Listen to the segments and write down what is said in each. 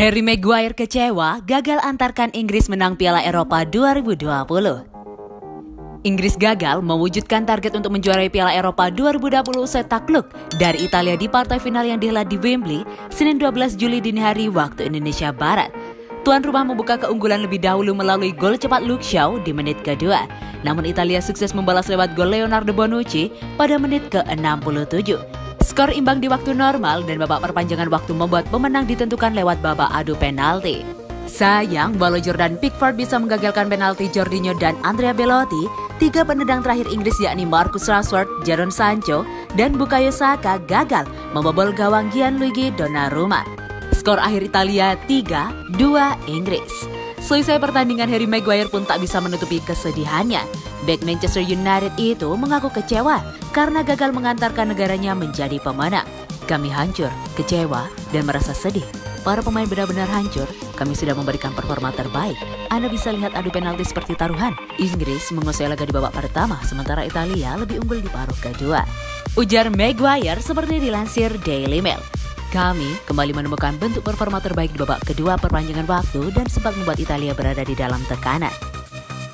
Harry Maguire kecewa gagal antarkan Inggris menang Piala Eropa 2020. Inggris gagal mewujudkan target untuk menjuarai Piala Eropa 2020 usai takluk dari Italia di partai final yang dihelat di Wembley, Senin 12 Juli dini hari waktu Indonesia Barat. Tuan rumah membuka keunggulan lebih dahulu melalui gol cepat Luke Shaw di menit kedua. Namun Italia sukses membalas lewat gol Leonardo Bonucci pada menit ke-67. Skor imbang di waktu normal dan babak perpanjangan waktu membuat pemenang ditentukan lewat babak adu penalti. Sayang, walau Jordan Pickford bisa menggagalkan penalti Jorginho dan Andrea Belotti, tiga penendang terakhir Inggris yakni Marcus Rashford, Jadon Sancho, dan Bukayo Saka gagal membobol gawang Gianluigi Donnarumma. Skor akhir Italia 3-2 Inggris. Selesai pertandingan, Harry Maguire pun tak bisa menutupi kesedihannya. Bek Manchester United itu mengaku kecewa karena gagal mengantarkan negaranya menjadi pemenang. Kami hancur, kecewa, dan merasa sedih. Para pemain benar-benar hancur, kami sudah memberikan performa terbaik. Anda bisa lihat adu penalti seperti taruhan. Inggris menguasai laga di babak pertama, sementara Italia lebih unggul di paruh kedua. Ujar Maguire seperti dilansir Daily Mail. Kami kembali menemukan bentuk performa terbaik di babak kedua perpanjangan waktu dan sempat membuat Italia berada di dalam tekanan.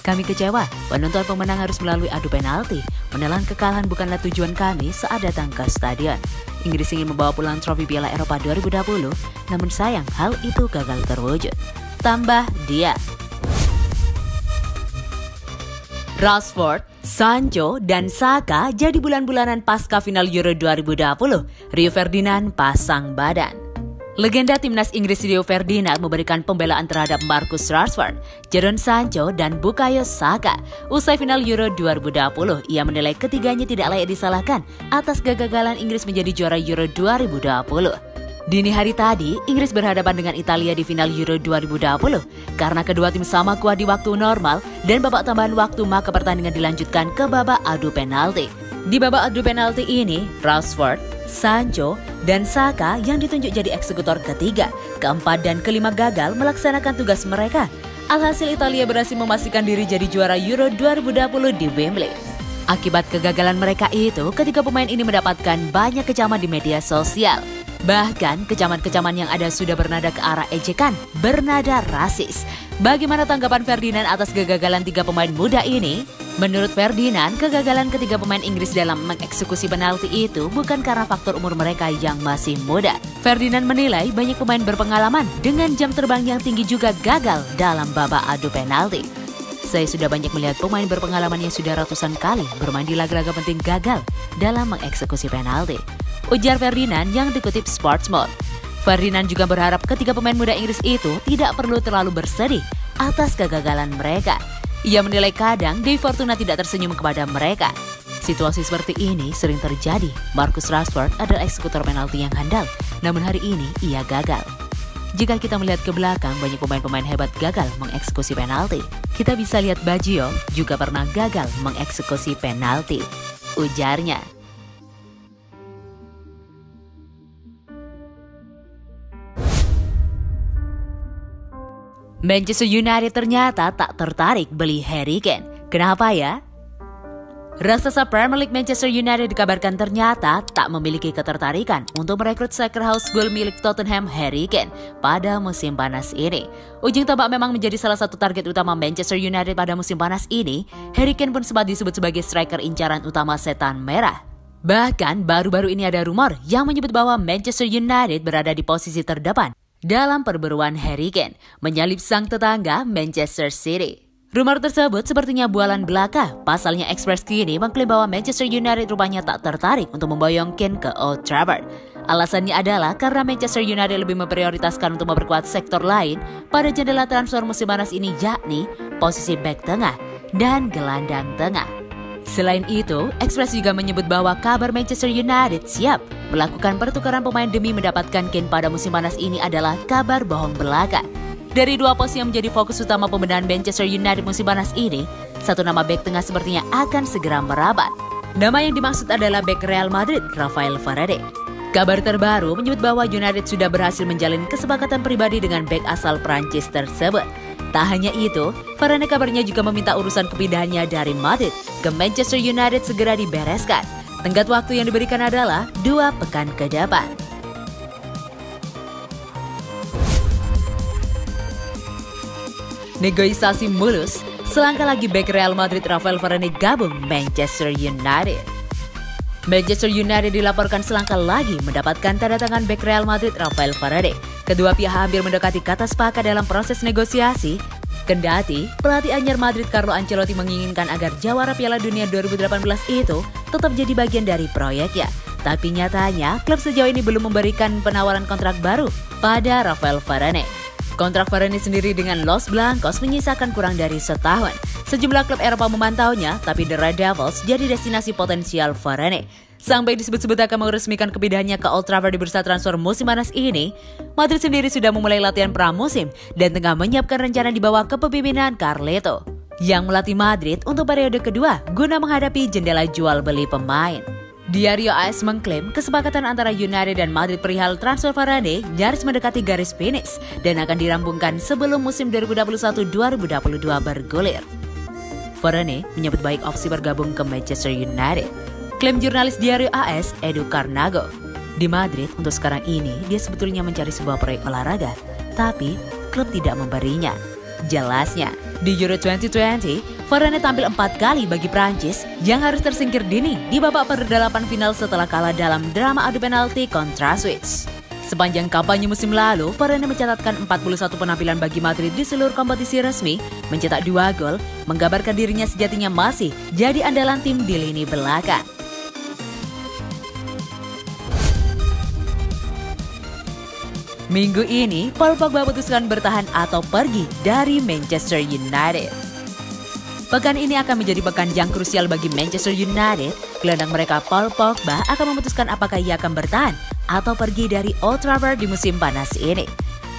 Kami kecewa, penonton pemenang harus melalui adu penalti. Menelan kekalahan bukanlah tujuan kami saat datang ke stadion. Inggris ingin membawa pulang trofi Piala Eropa 2020, namun sayang hal itu gagal terwujud. Tambah dia. Rashford, Sancho, dan Saka jadi bulan-bulanan pasca final Euro 2020. Rio Ferdinand pasang badan. Legenda timnas Inggris Rio Ferdinand memberikan pembelaan terhadap Marcus Rashford, Jadon Sancho, dan Bukayo Saka. Usai final Euro 2020, ia menilai ketiganya tidak layak disalahkan atas kegagalan Inggris menjadi juara Euro 2020. Dini hari tadi, Inggris berhadapan dengan Italia di final Euro 2020. Karena kedua tim sama kuat di waktu normal dan babak tambahan waktu, maka pertandingan dilanjutkan ke babak adu penalti. Di babak adu penalti ini, Rashford, Sancho, dan Saka yang ditunjuk jadi eksekutor ketiga, keempat, dan kelima gagal melaksanakan tugas mereka. Alhasil Italia berhasil memastikan diri jadi juara Euro 2020 di Wembley. Akibat kegagalan mereka itu, ketiga pemain ini mendapatkan banyak kecaman di media sosial. Bahkan kecaman-kecaman yang ada sudah bernada ke arah ejekan, bernada rasis. Bagaimana tanggapan Ferdinand atas kegagalan tiga pemain muda ini? Menurut Ferdinand, kegagalan ketiga pemain Inggris dalam mengeksekusi penalti itu bukan karena faktor umur mereka yang masih muda. Ferdinand menilai banyak pemain berpengalaman dengan jam terbang yang tinggi juga gagal dalam babak adu penalti. Saya sudah banyak melihat pemain berpengalaman yang sudah ratusan kali bermain di laga-laga penting gagal dalam mengeksekusi penalti. Ujar Ferdinand yang dikutip Sportsmode. Ferdinand juga berharap ketiga pemain muda Inggris itu tidak perlu terlalu bersedih atas kegagalan mereka. Ia menilai kadang Dave Fortuna tidak tersenyum kepada mereka. Situasi seperti ini sering terjadi. Marcus Rashford adalah eksekutor penalti yang handal, namun hari ini ia gagal. Jika kita melihat ke belakang, banyak pemain-pemain hebat gagal mengeksekusi penalti. Kita bisa lihat Baggio juga pernah gagal mengeksekusi penalti, ujarnya. Manchester United ternyata tak tertarik beli Harry Kane. Kenapa ya? Raksasa Premier League Manchester United dikabarkan ternyata tak memiliki ketertarikan untuk merekrut striker house goal milik Tottenham Harry Kane pada musim panas ini. Ujung tombak memang menjadi salah satu target utama Manchester United pada musim panas ini. Harry Kane pun sempat disebut sebagai striker incaran utama Setan Merah. Bahkan baru-baru ini ada rumor yang menyebut bahwa Manchester United berada di posisi terdepan dalam perburuan Harry Kane menyalip sang tetangga Manchester City. Rumor tersebut sepertinya bualan belaka. Pasalnya Express kini mengklaim bahwa Manchester United rupanya tak tertarik untuk memboyong Kane ke Old Trafford. Alasannya adalah karena Manchester United lebih memprioritaskan untuk memperkuat sektor lain pada jendela transfer musim panas ini, yakni posisi bek tengah dan gelandang tengah. Selain itu, Express juga menyebut bahwa kabar Manchester United siap melakukan pertukaran pemain demi mendapatkan Kane pada musim panas ini adalah kabar bohong belaka. Dari dua pos yang menjadi fokus utama pembenahan Manchester United musim panas ini, satu nama bek tengah sepertinya akan segera merapat. Nama yang dimaksud adalah bek Real Madrid, Rafael Varane. Kabar terbaru menyebut bahwa United sudah berhasil menjalin kesepakatan pribadi dengan bek asal Prancis tersebut. Tak hanya itu, Varane kabarnya juga meminta urusan kepindahannya dari Madrid ke Manchester United segera dibereskan. Tenggat waktu yang diberikan adalah 2 pekan ke depan. Negosiasi mulus, selangkah lagi bek Real Madrid Rafael Varane gabung Manchester United. Manchester United dilaporkan selangkah lagi mendapatkan tanda tangan bek Real Madrid Rafael Varane. Kedua pihak hampir mendekati kata sepakat dalam proses negosiasi. Kendati pelatih anyar Madrid Carlo Ancelotti menginginkan agar jawara Piala Dunia 2018 itu tetap jadi bagian dari proyeknya. Tapi nyatanya klub sejauh ini belum memberikan penawaran kontrak baru pada Rafael Varane. Kontrak Varane sendiri dengan Los Blancos menyisakan kurang dari setahun. Sejumlah klub Eropa memantaunya, tapi The Red Devils jadi destinasi potensial Varane. Sampai disebut-sebut akan meresmikan kepindahannya ke Old Trafford di bursa transfer musim panas ini, Madrid sendiri sudah memulai latihan pramusim dan tengah menyiapkan rencana di bawah kepemimpinan Carleto, yang melatih Madrid untuk periode kedua guna menghadapi jendela jual beli pemain. Diario AS mengklaim kesepakatan antara United dan Madrid perihal transfer Varane nyaris mendekati garis finish dan akan dirampungkan sebelum musim 2021-2022 bergulir. Varane menyebut baik opsi bergabung ke Manchester United. Klaim jurnalis Diario AS Edu Carnago. Di Madrid untuk sekarang ini dia sebetulnya mencari sebuah proyek olahraga, tapi klub tidak memberinya. Jelasnya, di Euro 2020, Varane tampil 4 kali bagi Prancis yang harus tersingkir dini di babak perdelapan final setelah kalah dalam drama adu penalti kontra Swiss. Sepanjang kampanye musim lalu, Varane mencatatkan 41 penampilan bagi Madrid di seluruh kompetisi resmi, mencetak 2 gol, menggambarkan dirinya sejatinya masih jadi andalan tim di lini belakang. Minggu ini, Paul Pogba putuskan bertahan atau pergi dari Manchester United. Pekan ini akan menjadi pekan yang krusial bagi Manchester United. Gelandang mereka Paul Pogba akan memutuskan apakah ia akan bertahan atau pergi dari Old Trafford di musim panas ini.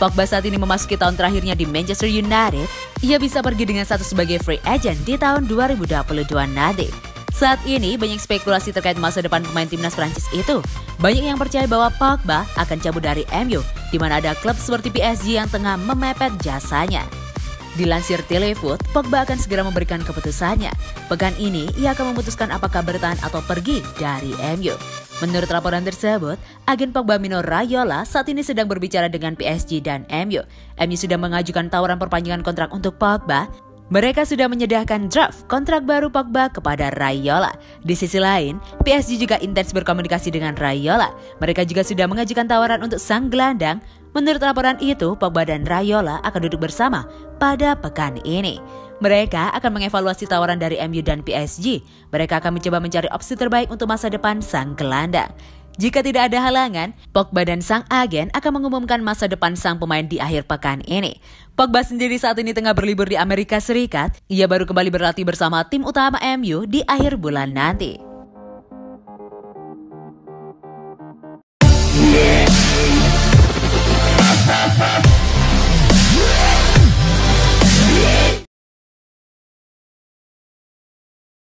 Pogba saat ini memasuki tahun terakhirnya di Manchester United. Ia bisa pergi dengan status sebagai free agent di tahun 2022 nanti. Saat ini banyak spekulasi terkait masa depan pemain timnas Prancis itu. Banyak yang percaya bahwa Pogba akan cabut dari MU, di mana ada klub seperti PSG yang tengah memepet jasanya. Dilansir Telefoot, Pogba akan segera memberikan keputusannya. Pekan ini, ia akan memutuskan apakah bertahan atau pergi dari MU. Menurut laporan tersebut, agen Pogba Mino Raiola saat ini sedang berbicara dengan PSG dan MU. MU sudah mengajukan tawaran perpanjangan kontrak untuk Pogba. Mereka sudah menyediakan draft kontrak baru Pogba kepada Raiola. Di sisi lain, PSG juga intens berkomunikasi dengan Raiola. Mereka juga sudah mengajukan tawaran untuk sang gelandang. Menurut laporan itu, Pogba dan Raiola akan duduk bersama pada pekan ini. Mereka akan mengevaluasi tawaran dari MU dan PSG. Mereka akan mencoba mencari opsi terbaik untuk masa depan sang gelandang. Jika tidak ada halangan, Pogba dan sang agen akan mengumumkan masa depan sang pemain di akhir pekan ini. Pogba sendiri saat ini tengah berlibur di Amerika Serikat. Ia baru kembali berlatih bersama tim utama MU di akhir bulan nanti.